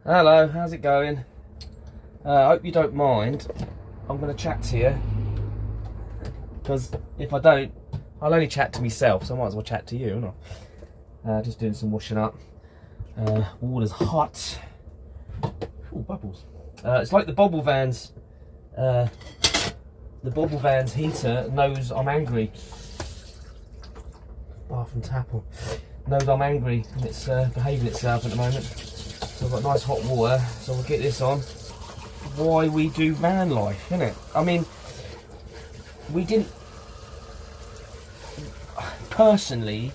Hello, how's it going? I hope you don't mind. I'm going to chat to you. Because if I don't, I'll only chat to myself, so I might as well chat to you, won't I? Just doing some washing up. Water's hot. Ooh, bubbles. It's like the Bobble Vans. The Bobble Vans heater knows I'm angry. Bath and Tapple knows I'm angry and it's behaving itself at the moment. So I've got nice hot water, so we'll get this on. Why we do van life, innit? I mean, we didn't personally.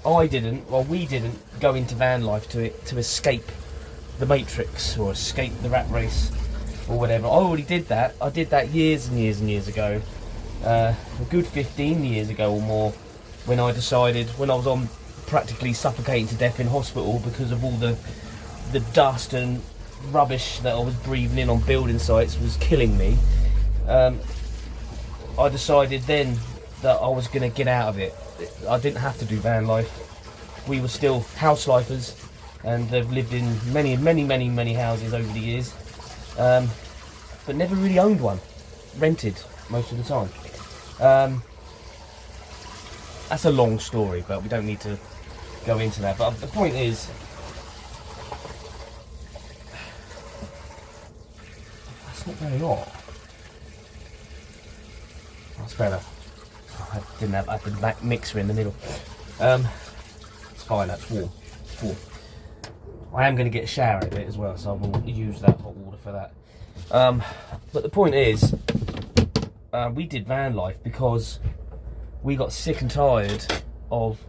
We didn't go into van life to escape the Matrix or escape the rat race or whatever. I already did that. I did that years and years and years ago. A good 15 years ago or more, when I decided, when I was on practically suffocating to death in hospital because of all the dust and rubbish that I was breathing in on building sites was killing me. I decided then that I was going to get out of it. I didn't have to do van life. We were still house lifers, and they've lived in many houses over the years, but never really owned one. Rented most of the time. That's a long story, but we don't need to go into that. But the point is, that's not very hot. That's better. I didn't have the back mixer in the middle. It's fine. That's warm. It's warm. I am going to get a shower out of it as well, so I will use that hot water for that. But the point is, we did van life because we got sick and tired of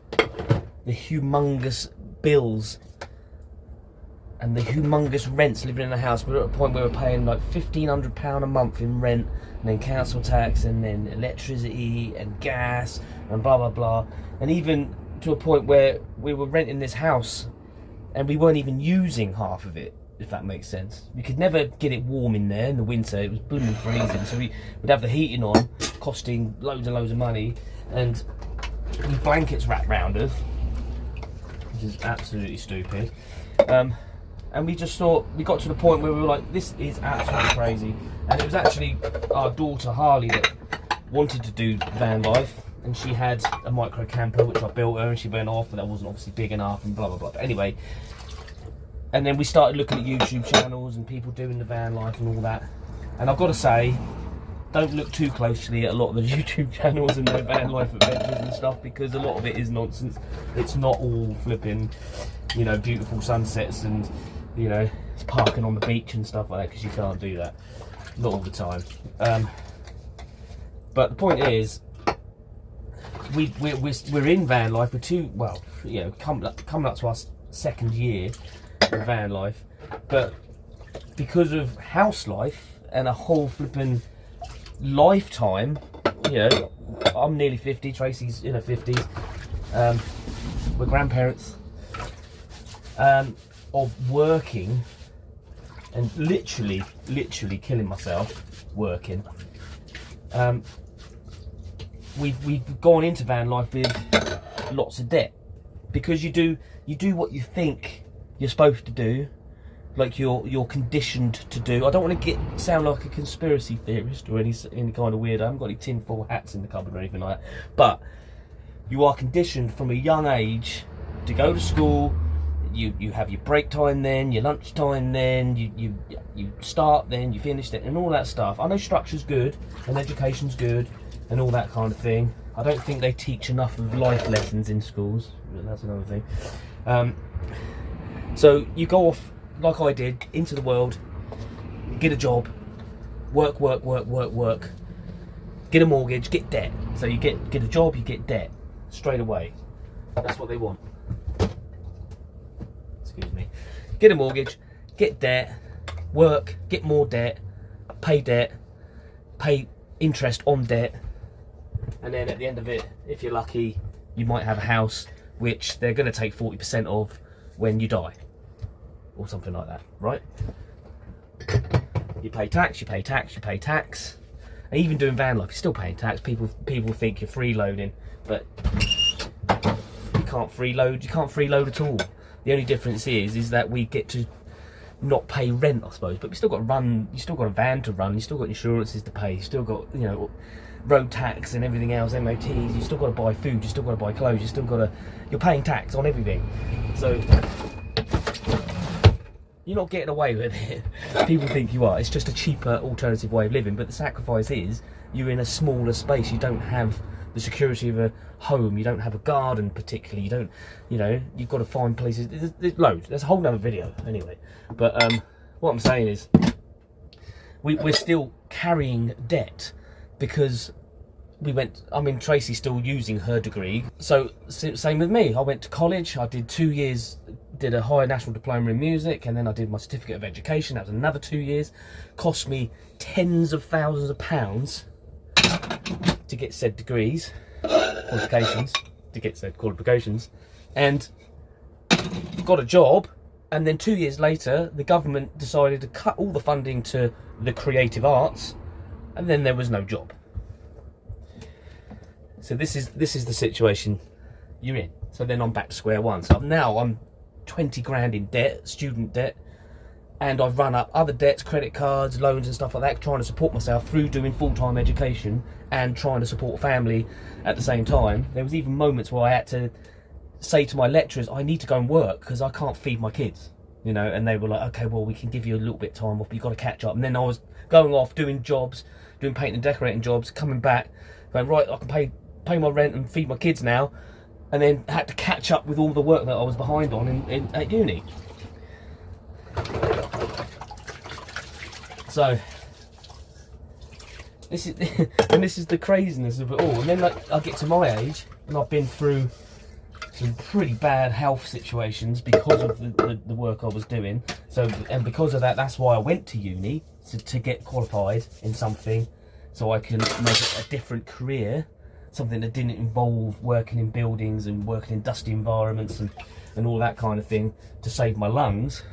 the humongous bills and the humongous rents living in a house. We were at a point where we were paying like £1,500 a month in rent, and then council tax, and then electricity and gas and blah blah blah, and even to a point where we were renting this house and we weren't even using half of it, if that makes sense. We could never get it warm in there in the winter. It was blooming freezing, so we would have the heating on, costing loads and loads of money, and with blankets wrapped round us, which is absolutely stupid. And we just thought, we got to the point where we were like, this is absolutely crazy. And it was actually our daughter Harley that wanted to do van life, and she had a micro camper which I built her, and she went off, but that wasn't obviously big enough and blah blah blah. But anyway, and then we started looking at YouTube channels and people doing the van life and all that. And I've got to say, don't look too closely at a lot of the YouTube channels and their van life adventures and stuff, because a lot of it is nonsense. It's not all flipping, beautiful sunsets and, it's parking on the beach and stuff like that, because you can't do that. Not all the time. But the point is, we're in van life. We're coming up to our second year of van life, but because of house life and a whole flipping lifetime, I'm nearly 50, Tracy's in her 50s, we're grandparents, of working and literally killing myself working. We've gone into van life with lots of debt, because you do what you think you're supposed to do, like you're conditioned to do. I don't want to sound like a conspiracy theorist or any kind of weirdo. I haven't got any tinfoil hats in the cupboard or anything like that, but you are conditioned from a young age to go to school. You have your break time then, your lunch time then, you start then, you finish then, and all that stuff. I know structure's good and education's good and all that kind of thing. I don't think they teach enough of life lessons in schools, but that's another thing. So you go off, like I did, into the world, get a job, work, get a mortgage, get debt. So you get a job, you get debt straight away. That's what they want. Excuse me. Get a mortgage, get debt, work, get more debt, pay interest on debt, and then at the end of it, if you're lucky, you might have a house which they're going to take 40% of when you die, or something like that, right? You pay tax, you pay tax, you pay tax. And even doing van life, you're still paying tax. People think you're freeloading, but you can't freeload. You can't freeload at all. The only difference is that we get to not pay rent, I suppose, but we still got to run. You still got a van to run. You still got insurances to pay. You still got, you know, road tax and everything else, MOTs. You still got to buy food. You still got to buy clothes. You still got to. You're paying tax on everything. So you're not getting away with it. People think you are. It's just a cheaper alternative way of living. But the sacrifice is you're in a smaller space. You don't have the security of a home. You don't have a garden particularly. You don't, you know, you've got to find places. There's loads. There's a whole nother video anyway. But what I'm saying is we're still carrying debt because I mean, Tracy's still using her degree. So same with me. I went to college. I did 2 years, did a higher national diploma in music, and then I did my certificate of education. That was another 2 years. Cost me tens of thousands of pounds to get said degrees, qualifications, and got a job. And then 2 years later, the government decided to cut all the funding to the creative arts, and then there was no job. So this is the situation you're in. So then I'm back to square one. So now I'm 20 grand in debt, student debt, and I've run up other debts, credit cards, loans and stuff like that, trying to support myself through doing full-time education and trying to support a family at the same time. There was even moments where I had to say to my lecturers, I need to go and work because I can't feed my kids, you know, and they were like, okay, well, we can give you a little bit of time off, but you've got to catch up. And then I was going off doing jobs, doing painting and decorating jobs, coming back, going, right, I can pay my rent and feed my kids now, and then had to catch up with all the work that I was behind on at uni. So this is the craziness of it all. And then like, I get to my age and I've been through some pretty bad health situations because of the work I was doing. So, and because of that, that's why I went to uni, to get qualified in something so I can make a different career, something that didn't involve working in buildings and working in dusty environments and all that kind of thing, to save my lungs.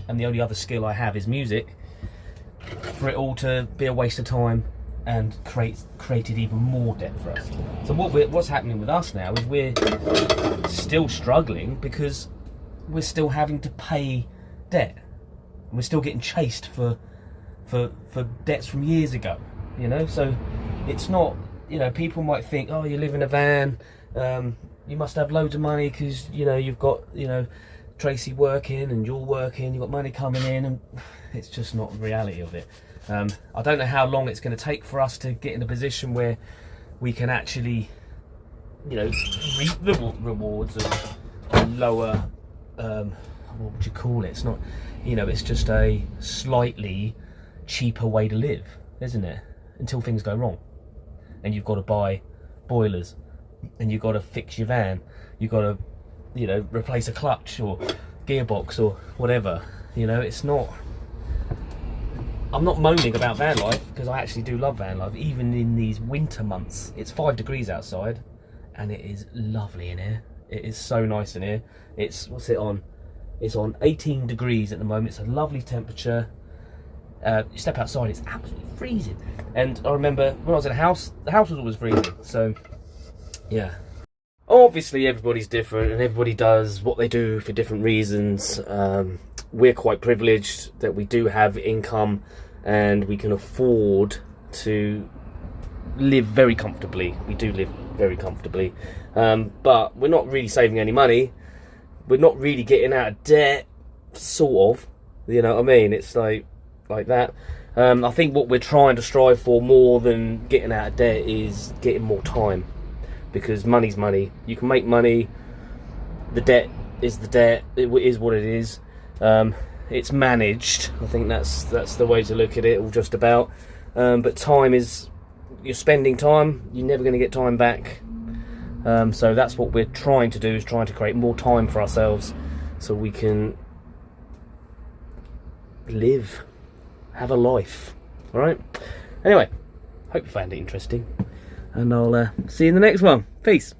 And the only other skill I have is music, for it all to be a waste of time and created even more debt for us. So what's happening with us now is we're still struggling because we're still having to pay debt. We're still getting chased for debts from years ago, you know. So it's not, you know, people might think, oh, you live in a van, you must have loads of money because, you know, you've got, you know, Tracy working and you're working, you've got money coming in, and it's just not the reality of it. I don't know how long it's going to take for us to get in a position where we can actually, you know, reap the rewards of a lower, what would you call it? It's not, you know, it's just a slightly cheaper way to live, isn't it? Until things go wrong. And you've got to buy boilers, and you've got to fix your van, you've got to, you know, replace a clutch or gearbox or whatever. You know, it's not, I'm not moaning about van life because I actually do love van life. Even in these winter months, it's 5 degrees outside and it is lovely in here. It is so nice in here. It's, what's it on? It's on 18 degrees at the moment. It's a lovely temperature. You step outside, it's absolutely freezing. And I remember when I was in a house, the house was always freezing. So, yeah. Obviously, everybody's different and everybody does what they do for different reasons. We're quite privileged that we do have income and we can afford to live very comfortably. We do live very comfortably. But we're not really saving any money. We're not really getting out of debt, sort of. You know what I mean? It's like that. I think what we're trying to strive for more than getting out of debt is getting more time, because money's money. You can make money. The debt is the debt. It is what it is. It's managed. I think that's the way to look at it, all just about. But time is, you're spending time. You're never going to get time back. So that's what we're trying to do, is trying to create more time for ourselves so we can live, have a life. All right. Anyway, hope you found it interesting, and I'll see you in the next one. Peace.